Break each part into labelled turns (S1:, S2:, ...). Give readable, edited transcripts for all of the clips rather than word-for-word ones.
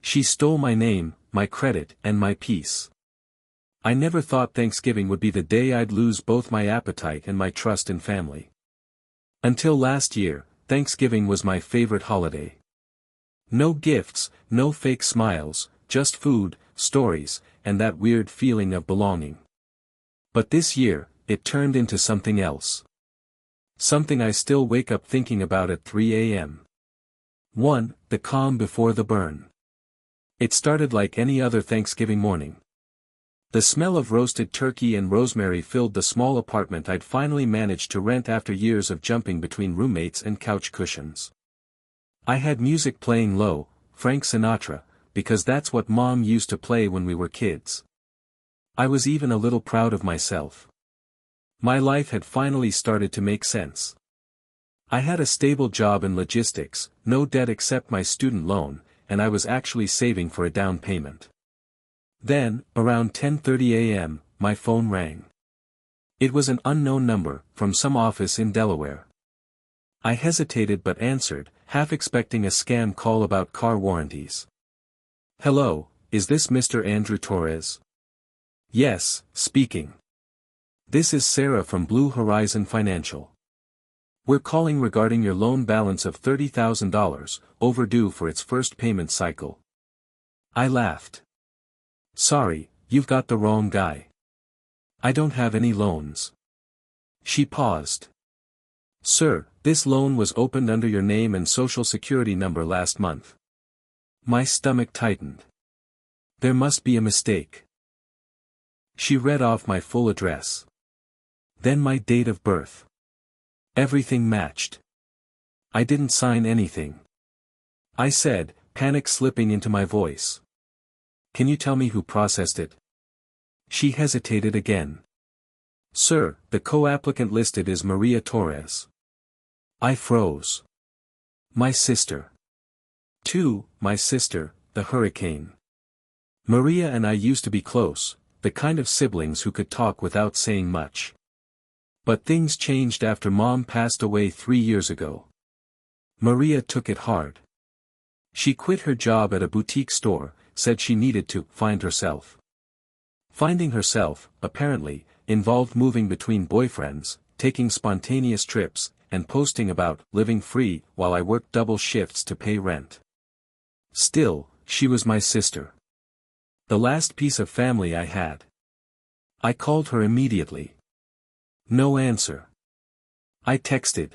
S1: She stole my name, my credit, and my peace. I never thought Thanksgiving would be the day I'd lose both my appetite and my trust in family. Until last year, Thanksgiving was my favorite holiday. No gifts, no fake smiles, just food, stories, and that weird feeling of belonging. But this year, it turned into something else. Something I still wake up thinking about at 3 a.m. 1. The calm before the burn. It started like any other Thanksgiving morning. The smell of roasted turkey and rosemary filled the small apartment I'd finally managed to rent after years of jumping between roommates and couch cushions. I had music playing low, Frank Sinatra, because that's what Mom used to play when we were kids. I was even a little proud of myself. My life had finally started to make sense. I had a stable job in logistics, no debt except my student loan, and I was actually saving for a down payment. Then, around 10:30 a.m., my phone rang. It was an unknown number, from some office in Delaware. I hesitated but answered, half expecting a scam call about car warranties. "Hello, is this Mr. Andrew Torres?" "Yes, speaking. This is Sarah from Blue Horizon Financial. We're calling regarding your loan balance of $30,000, overdue for its first payment cycle." I laughed. "Sorry, you've got the wrong guy. I don't have any loans." She paused. "Sir, this loan was opened under your name and social security number last month." My stomach tightened. There must be a mistake. She read off my full address. Then my date of birth. Everything matched. I didn't sign anything. I said, panic slipping into my voice. "Can you tell me who processed it?" She hesitated again. "Sir, the co-applicant listed is Maria Torres." I froze. My sister. 2. My sister, the hurricane. Maria and I used to be close, the kind of siblings who could talk without saying much. But things changed after Mom passed away 3 years ago. Maria took it hard. She quit her job at a boutique store, said she needed to find herself. Finding herself, apparently, involved moving between boyfriends, taking spontaneous trips, and posting about living free while I worked double shifts to pay rent. Still, she was my sister. The last piece of family I had. I called her immediately. No answer. I texted.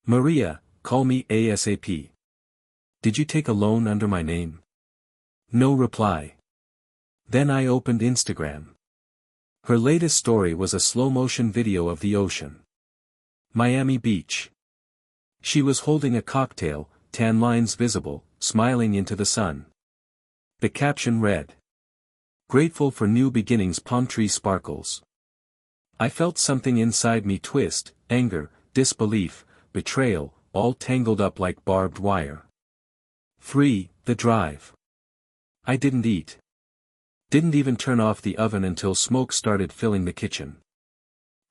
S1: "Maria, call me ASAP. Did you take a loan under my name?" No reply. Then I opened Instagram. Her latest story was a slow-motion video of the ocean. Miami Beach. She was holding a cocktail, tan lines visible, smiling into the sun. The caption read, "Grateful for new beginnings, palm tree sparkles." I felt something inside me twist, anger, disbelief, betrayal, all tangled up like barbed wire. 3. The drive. I didn't eat. Didn't even turn off the oven until smoke started filling the kitchen.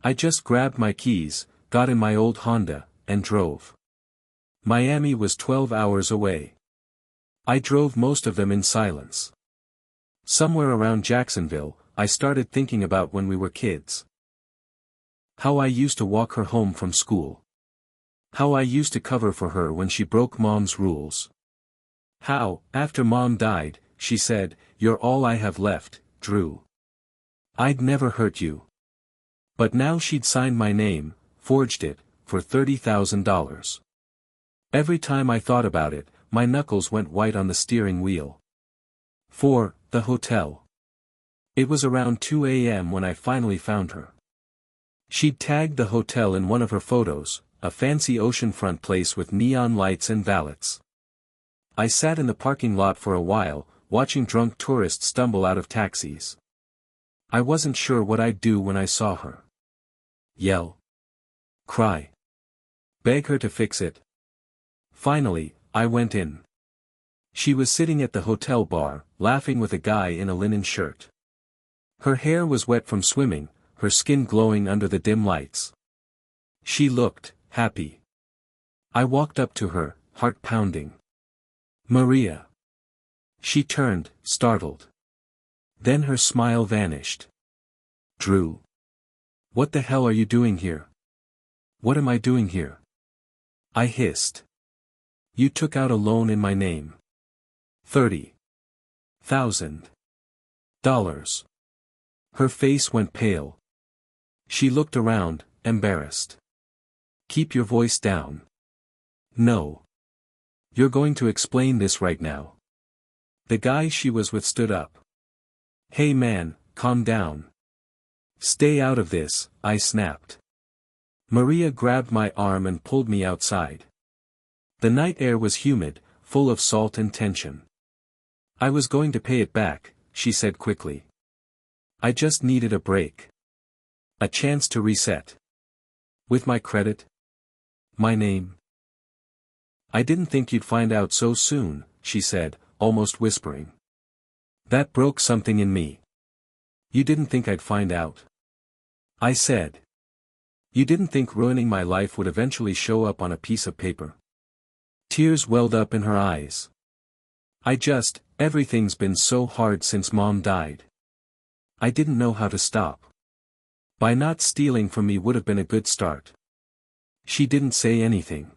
S1: I just grabbed my keys, got in my old Honda, and drove. Miami was 12 hours away. I drove most of them in silence. Somewhere around Jacksonville, I started thinking about when we were kids. How I used to walk her home from school. How I used to cover for her when she broke Mom's rules. How, after Mom died, she said, "You're all I have left, Drew. I'd never hurt you." But now she'd signed my name, forged it, for $30,000. Every time I thought about it, my knuckles went white on the steering wheel. 4. The hotel. It was around 2 a.m. when I finally found her. She'd tagged the hotel in one of her photos, a fancy oceanfront place with neon lights and valets. I sat in the parking lot for a while, watching drunk tourists stumble out of taxis. I wasn't sure what I'd do when I saw her. Yell. Cry. Beg her to fix it. Finally, I went in. She was sitting at the hotel bar, laughing with a guy in a linen shirt. Her hair was wet from swimming, her skin glowing under the dim lights. She looked happy. I walked up to her, heart pounding. "Maria." She turned, startled. Then her smile vanished. Drew. What the hell are you doing here? What am I doing here? I hissed. You took out a loan in my name. $30,000. Her face went pale. She looked around, embarrassed. Keep your voice down. No. You're going to explain this right now. The guy she was with stood up. Hey man, calm down. Stay out of this, I snapped. Maria grabbed my arm and pulled me outside. The night air was humid, full of salt and tension. I was going to pay it back, she said quickly. I just needed a break. A chance to reset. With my credit? My name? I didn't think you'd find out so soon, she said, almost whispering. That broke something in me. You didn't think I'd find out? I said. You didn't think ruining my life would eventually show up on a piece of paper? Tears welled up in her eyes. Everything's been so hard since Mom died. I didn't know how to stop. By not stealing from me would have been a good start. She didn't say anything.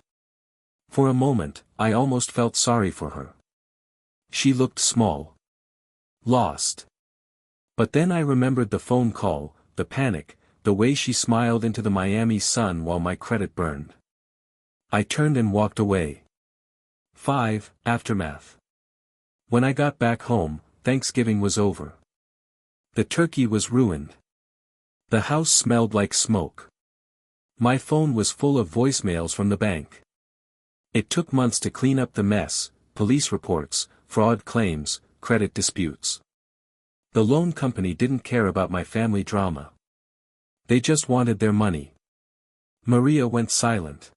S1: For a moment, I almost felt sorry for her. She looked small. Lost. But then I remembered the phone call, the panic, the way she smiled into the Miami sun while my credit burned. I turned and walked away. 5. Aftermath. When I got back home, Thanksgiving was over. The turkey was ruined. The house smelled like smoke. My phone was full of voicemails from the bank. It took months to clean up the mess, police reports, fraud claims, credit disputes. The loan company didn't care about my family drama. They just wanted their money. Maria went silent.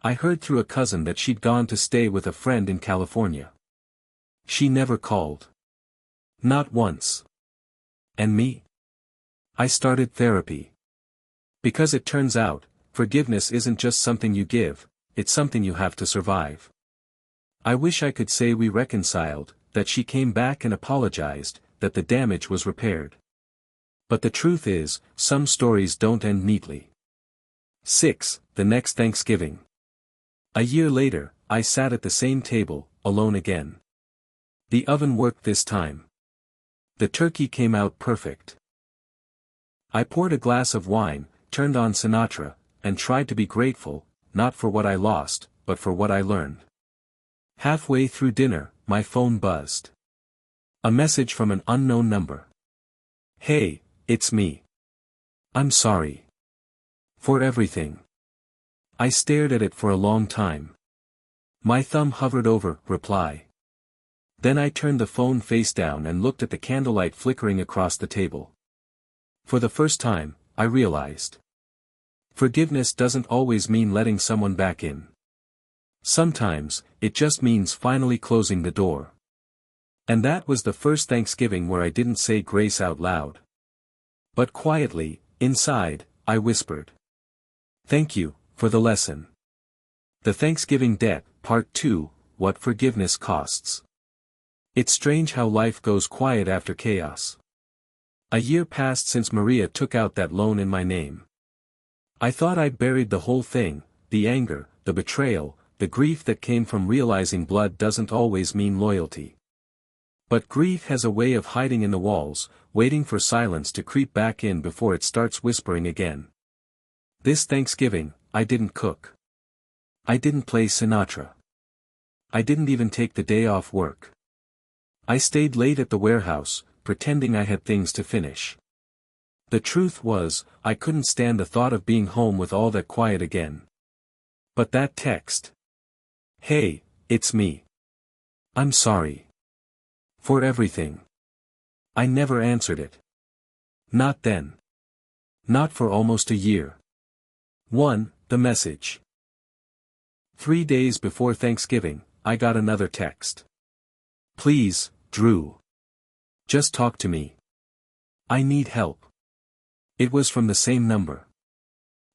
S1: I heard through a cousin that she'd gone to stay with a friend in California. She never called. Not once. And me? I started therapy. Because it turns out, forgiveness isn't just something you give, it's something you have to survive. I wish I could say we reconciled, that she came back and apologized, that the damage was repaired. But the truth is, some stories don't end neatly. 6. The next Thanksgiving. A year later, I sat at the same table, alone again. The oven worked this time. The turkey came out perfect. I poured a glass of wine, turned on Sinatra, and tried to be grateful, not for what I lost, but for what I learned. Halfway through dinner, my phone buzzed. A message from an unknown number. Hey, it's me. I'm sorry. For everything. I stared at it for a long time. My thumb hovered over reply. Then I turned the phone face down and looked at the candlelight flickering across the table. For the first time, I realized. Forgiveness doesn't always mean letting someone back in. Sometimes, it just means finally closing the door. And that was the first Thanksgiving where I didn't say grace out loud. But quietly, inside, I whispered. Thank you, for the lesson. The Thanksgiving Debt, Part 2, What Forgiveness Costs. It's strange how life goes quiet after chaos. A year passed since Maria took out that loan in my name. I thought I'd buried the whole thing, the anger, the betrayal, the grief that came from realizing blood doesn't always mean loyalty. But grief has a way of hiding in the walls, waiting for silence to creep back in before it starts whispering again. This Thanksgiving, I didn't cook. I didn't play Sinatra. I didn't even take the day off work. I stayed late at the warehouse, pretending I had things to finish. The truth was, I couldn't stand the thought of being home with all that quiet again. But that text. Hey, it's me. I'm sorry. For everything. I never answered it. Not then. Not for almost a year. 1. The message. 3 days before Thanksgiving, I got another text. Please, Drew. Just talk to me. I need help. It was from the same number.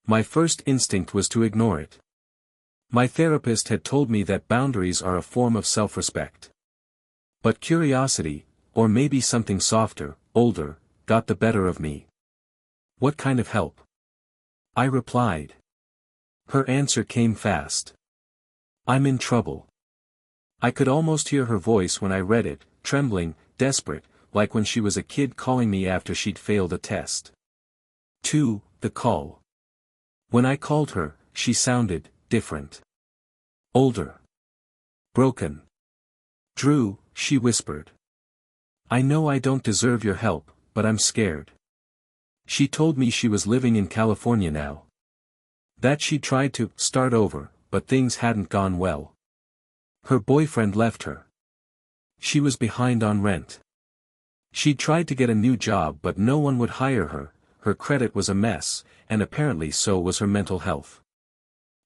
S1: My first instinct was to ignore it. My therapist had told me that boundaries are a form of self-respect. But curiosity, or maybe something softer, older, got the better of me. What kind of help? I replied. Her answer came fast. I'm in trouble. I could almost hear her voice when I read it, trembling, desperate, like when she was a kid calling me after she'd failed a test. 2. The call. When I called her, she sounded different. Older. Broken. Drew, she whispered. I know I don't deserve your help, but I'm scared. She told me she was living in California now. That she'd tried to start over, but things hadn't gone well. Her boyfriend left her. She was behind on rent. She'd tried to get a new job but no one would hire her, her credit was a mess, and apparently so was her mental health.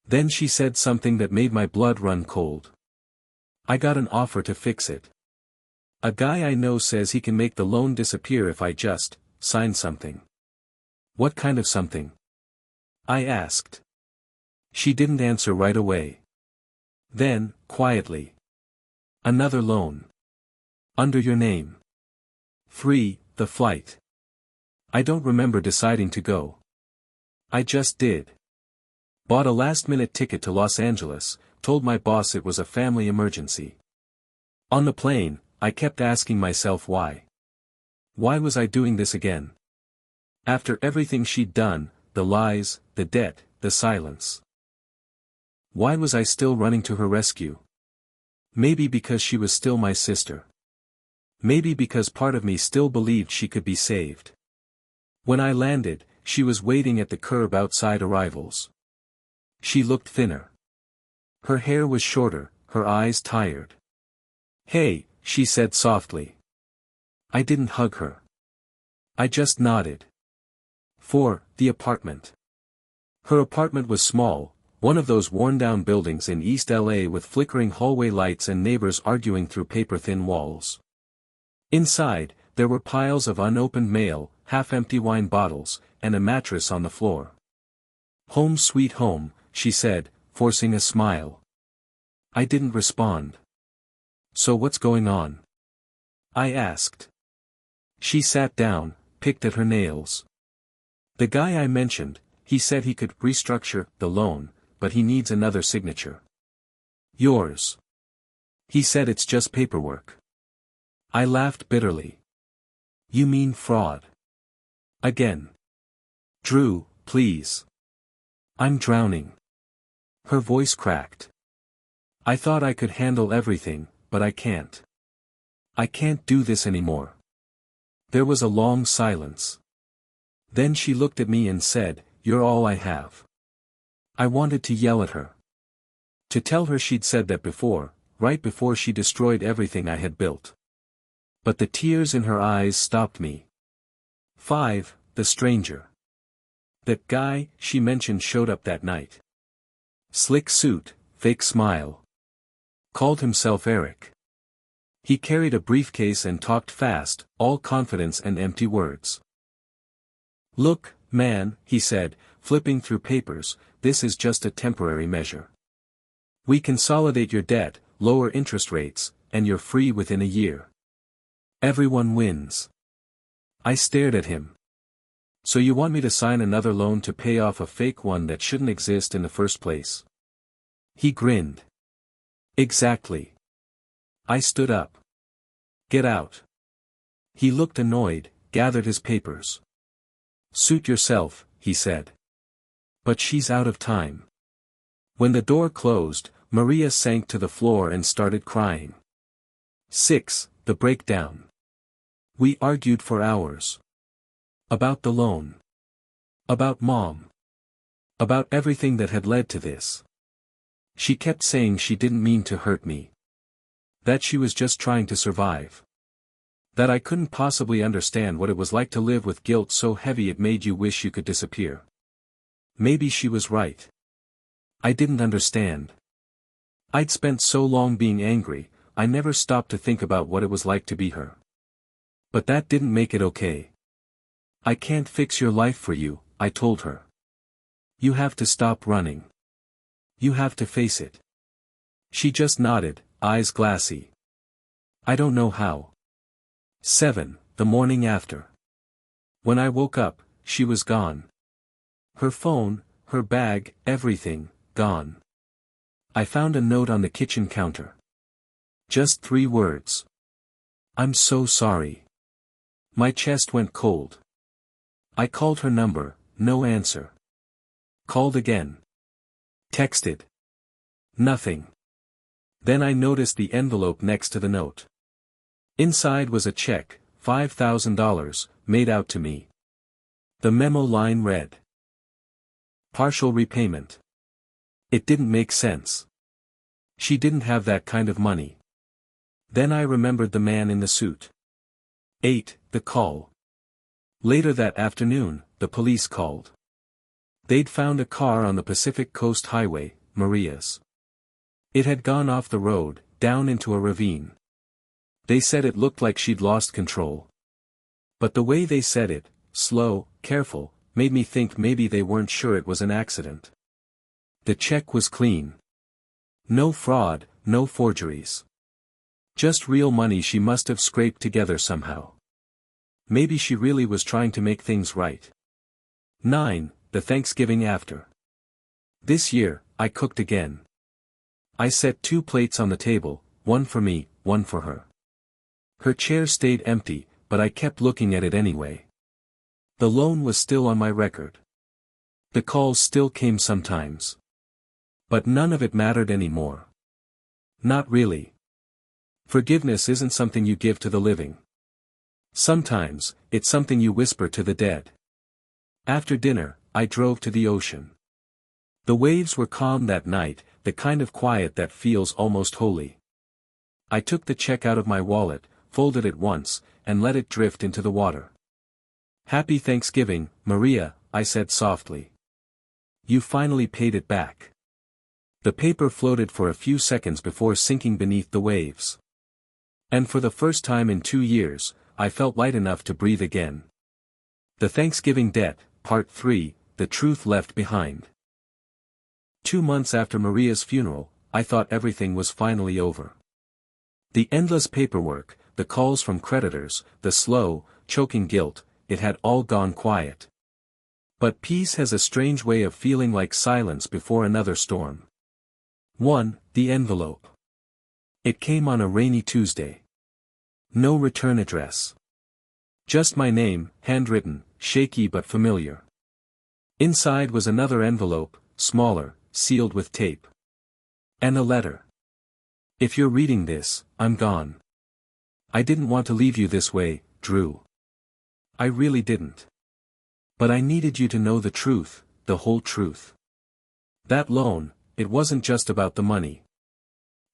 S1: Then she said something that made my blood run cold. I got an offer to fix it. A guy I know says he can make the loan disappear if I just sign something. What kind of something? I asked. She didn't answer right away. Then, quietly. Another loan. Under your name. 3. The flight. I don't remember deciding to go. I just did. Bought a last-minute ticket to Los Angeles, told my boss it was a family emergency. On the plane, I kept asking myself why. Why was I doing this again? After everything she'd done, the lies, the debt, the silence. Why was I still running to her rescue? Maybe because she was still my sister. Maybe because part of me still believed she could be saved. When I landed, she was waiting at the curb outside Arrivals. She looked thinner. Her hair was shorter, her eyes tired. Hey, she said softly. I didn't hug her. I just nodded. 4. The apartment. Her apartment was small, one of those worn-down buildings in East LA with flickering hallway lights and neighbors arguing through paper-thin walls. Inside, there were piles of unopened mail, half-empty wine bottles, and a mattress on the floor. Home sweet home, she said, forcing a smile. I didn't respond. So what's going on? I asked. She sat down, picked at her nails. The guy I mentioned, he said he could restructure the loan, but he needs another signature. Yours. He said it's just paperwork. I laughed bitterly. You mean fraud? Again. Drew, please. I'm drowning. Her voice cracked. I thought I could handle everything, but I can't. I can't do this anymore. There was a long silence. Then she looked at me and said, You're all I have. I wanted to yell at her. To tell her she'd said that before, right before she destroyed everything I had built. But the tears in her eyes stopped me. 5. The stranger. That guy she mentioned showed up that night. Slick suit, fake smile. Called himself Eric. He carried a briefcase and talked fast, all confidence and empty words. Look, man, he said, flipping through papers, this is just a temporary measure. We consolidate your debt, lower interest rates, and you're free within a year. Everyone wins. I stared at him. So you want me to sign another loan to pay off a fake one that shouldn't exist in the first place? He grinned. Exactly. I stood up. Get out. He looked annoyed, gathered his papers. Suit yourself, he said. But she's out of time. When the door closed, Maria sank to the floor and started crying. 6. The breakdown. We argued for hours. About the loan. About Mom. About everything that had led to this. She kept saying she didn't mean to hurt me. That she was just trying to survive. That I couldn't possibly understand what it was like to live with guilt so heavy it made you wish you could disappear. Maybe she was right. I didn't understand. I'd spent so long being angry, I never stopped to think about what it was like to be her. But that didn't make it okay. I can't fix your life for you, I told her. You have to stop running. You have to face it. She just nodded, eyes glassy. I don't know how. 7. The morning after. When I woke up, she was gone. Her phone, her bag, everything, gone. I found a note on the kitchen counter. Just 3 words. I'm so sorry. My chest went cold. I called her number, no answer. Called again. Texted. Nothing. Then I noticed the envelope next to the note. Inside was a check, $5,000, made out to me. The memo line read, partial repayment. It didn't make sense. She didn't have that kind of money. Then I remembered the man in the suit. 8. The call. Later that afternoon, the police called. They'd found a car on the Pacific Coast Highway, Maria's. It had gone off the road, down into a ravine. They said it looked like she'd lost control. But the way they said it, slow, careful, made me think maybe they weren't sure it was an accident. The check was clean. No fraud, no forgeries. Just real money she must have scraped together somehow. Maybe she really was trying to make things right. 9. The Thanksgiving after. This year, I cooked again. I set 2 plates on the table, one for me, one for her. Her chair stayed empty, but I kept looking at it anyway. The loan was still on my record. The calls still came sometimes. But none of it mattered anymore. Not really. Forgiveness isn't something you give to the living. Sometimes, it's something you whisper to the dead. After dinner, I drove to the ocean. The waves were calm that night, the kind of quiet that feels almost holy. I took the check out of my wallet, folded it once, and let it drift into the water. Happy Thanksgiving, Maria, I said softly. You finally paid it back. The paper floated for a few seconds before sinking beneath the waves. And for the first time in 2 years, I felt light enough to breathe again. The Thanksgiving Debt, Part 3, The Truth Left Behind. 2 months after Maria's funeral, I thought everything was finally over. The endless paperwork, the calls from creditors, the slow, choking guilt, it had all gone quiet. But peace has a strange way of feeling like silence before another storm. 1. The envelope. It came on a rainy Tuesday. No return address. Just my name, handwritten, shaky but familiar. Inside was another envelope, smaller, sealed with tape. And a letter. If you're reading this, I'm gone. I didn't want to leave you this way, Drew. I really didn't. But I needed you to know the truth, the whole truth. That loan, it wasn't just about the money.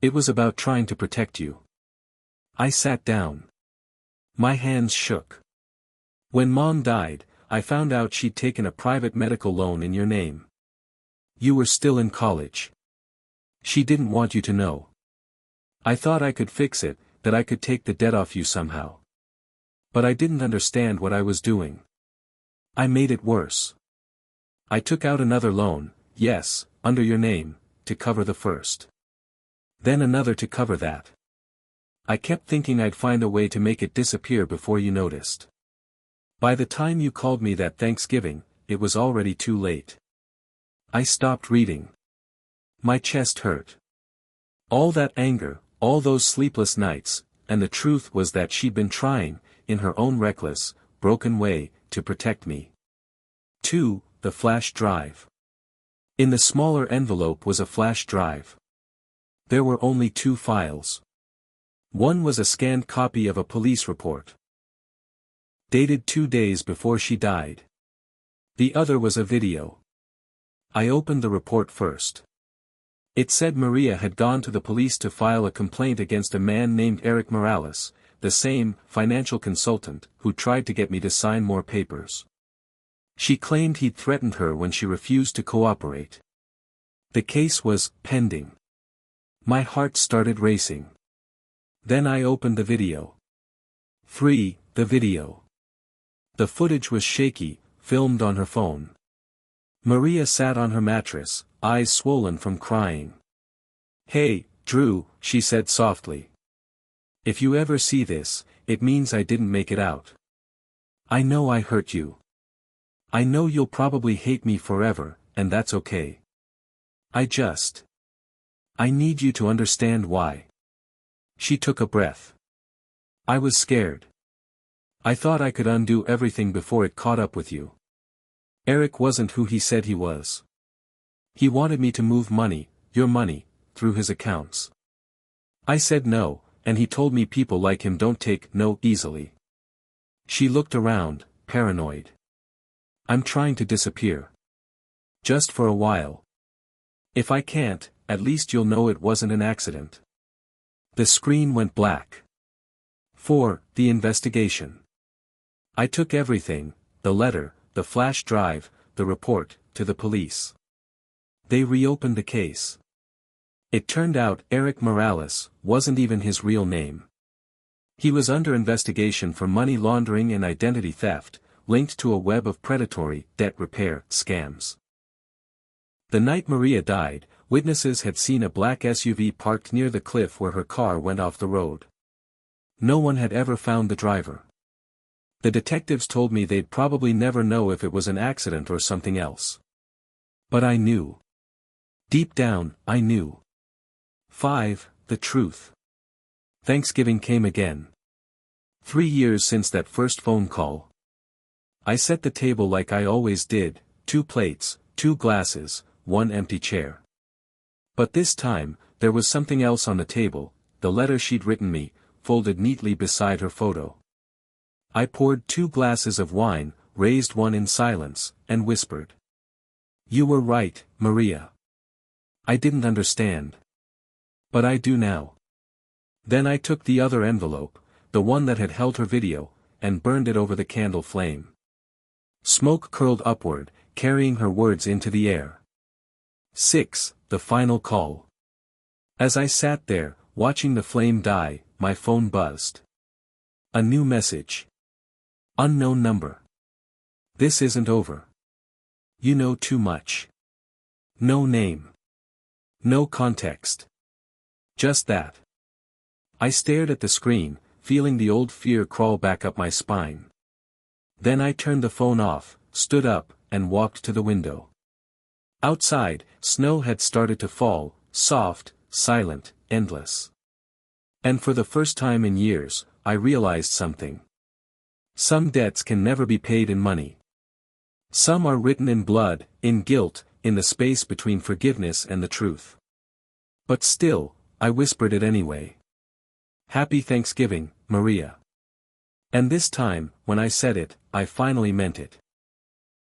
S1: It was about trying to protect you. I sat down. My hands shook. When Mom died, I found out she'd taken a private medical loan in your name. You were still in college. She didn't want you to know. I thought I could fix it, that I could take the debt off you somehow. But I didn't understand what I was doing. I made it worse. I took out another loan, yes, under your name, to cover the first. Then another to cover that. I kept thinking I'd find a way to make it disappear before you noticed. By the time you called me that Thanksgiving, it was already too late. I stopped reading. My chest hurt. All that anger, all those sleepless nights, and the truth was that she'd been trying, in her own reckless, broken way, to protect me. 2. The flash drive. In the smaller envelope was a flash drive. There were only 2 files. One was a scanned copy of a police report, dated 2 days before she died. The other was a video. I opened the report first. It said Maria had gone to the police to file a complaint against a man named Eric Morales, the same financial consultant who tried to get me to sign more papers. She claimed he'd threatened her when she refused to cooperate. The case was pending. My heart started racing. Then I opened the video. 3. The video. The footage was shaky, filmed on her phone. Maria sat on her mattress, eyes swollen from crying. Hey, Drew, she said softly. If you ever see this, it means I didn't make it out. I know I hurt you. I know you'll probably hate me forever, and that's okay. I need you to understand why. She took a breath. I was scared. I thought I could undo everything before it caught up with you. Eric wasn't who he said he was. He wanted me to move money, your money, through his accounts. I said no, and he told me people like him don't take no easily. She looked around, paranoid. I'm trying to disappear. Just for a while. If I can't, at least you'll know it wasn't an accident. The screen went black. 4. The investigation. I took everything, the letter, the flash drive, the report, to the police. They reopened the case. It turned out Eric Morales wasn't even his real name. He was under investigation for money laundering and identity theft, linked to a web of predatory debt repair scams. The night Maria died, witnesses had seen a black SUV parked near the cliff where her car went off the road. No one had ever found the driver. The detectives told me they'd probably never know if it was an accident or something else. But I knew. Deep down, I knew. 5. The truth. Thanksgiving came again. 3 years since that first phone call. I set the table like I always did, 2 plates, 2 glasses, 1 empty chair. But this time, there was something else on the table, the letter she'd written me, folded neatly beside her photo. I poured 2 glasses of wine, raised one in silence, and whispered. You were right, Maria. I didn't understand. But I do now. Then I took the other envelope, the one that had held her video, and burned it over the candle flame. Smoke curled upward, carrying her words into the air. 6. The final call. As I sat there, watching the flame die, my phone buzzed. A new message. Unknown number. This isn't over. You know too much. No name. No context. Just that. I stared at the screen, feeling the old fear crawl back up my spine. Then I turned the phone off, stood up, and walked to the window. Outside, snow had started to fall, soft, silent, endless. And for the first time in years, I realized something. Some debts can never be paid in money. Some are written in blood, in guilt, in the space between forgiveness and the truth. But still, I whispered it anyway. Happy Thanksgiving, Maria. And this time, when I said it, I finally meant it.